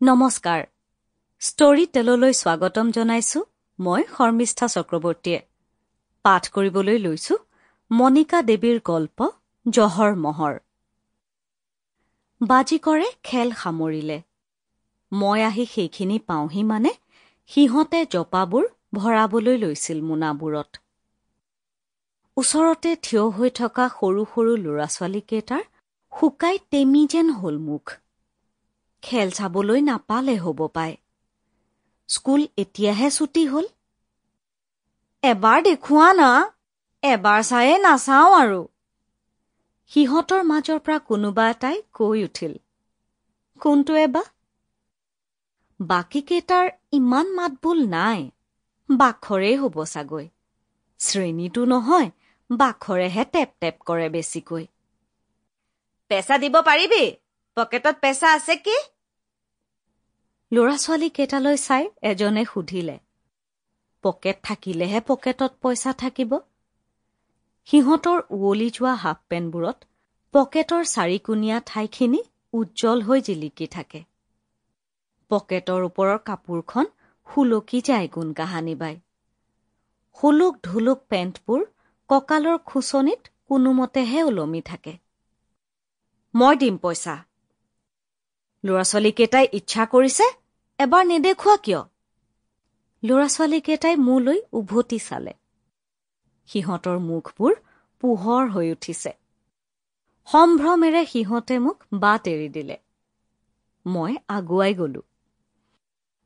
নমস্কাৰ ষ্টৰী টেললৈ স্বাগতম জনাইছো মই শৰ্মিষ্ঠা চক্ৰৱৰ্তীয়ে পাঠ কৰিবলৈ লৈছো মনিকা দেৱীৰ গল্প জহৰ মহৰ বাজি কৰে খেল সামৰিলে মই আহি সেইখিনি পাওঁহি মানে সিহঁতে জপাবোৰ ভৰাবলৈ লৈছিল মোনাবোৰত ওচৰতে থিয় হৈ থকা সৰু সৰু ল'ৰা-ছোৱালীকেইটাৰ শুকাই টেমি যেন হ'ল মুখ খেল চাবলৈ নাপালে হ'ব পায় স্কুল এতিয়াহে ছুটি হ'ল এবাৰ দেখুৱা না এবাৰ চায়ে নাচাওঁ আৰু সিহঁতৰ মাজৰ পৰা কোনোবা এটাই কৈ উঠিল কোনটো এবা বাকীকেইটাৰ ইমান মাতবোল নাই বাখৰেই হ'ব চাগৈ শ্ৰেণীটো নহয় বাখৰেহে টেপ টেপ কৰে বেছিকৈ পেচা দিব পাৰিবি পকেটত পেচা আছে কি ল'ৰা-ছোৱালী কেইটালৈ চাই এজনে সুধিলে পকেট থাকিলেহে পকেটত পইচা থাকিব সিহঁতৰ উৱলি যোৱা হাফ পেণ্টবোৰত পকেটৰ চাৰিকুণীয়া ঠাইখিনি উজ্জ্বল হৈ জিলিকি থাকে পকেটৰ ওপৰৰ কাপোৰখন সুলকি যায় গুণ কাহানি বাই হুলুক ঢুলুক পেণ্টবোৰ কঁকালৰ খুচনিত কোনোমতেহে ওলমি থাকে মই দিম পইচা ল'ৰা-ছোৱালীকেইটাই ইচ্ছা কৰিছে এবাৰ নেদেখুৱা কিয় ল'ৰা-ছোৱালীকেইটাই মোলৈ উভতি চালে সিহঁতৰ মুখবোৰ পোহৰ হৈ উঠিছে সম্ভ্ৰমেৰে সিহঁতে মোক বাট এৰি দিলে মই আগুৱাই গলো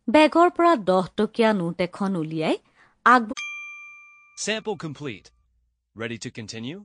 বেগৰ পৰা 10 টকীয়া নোট এখন উলিয়াই Sample complete. Ready to continue?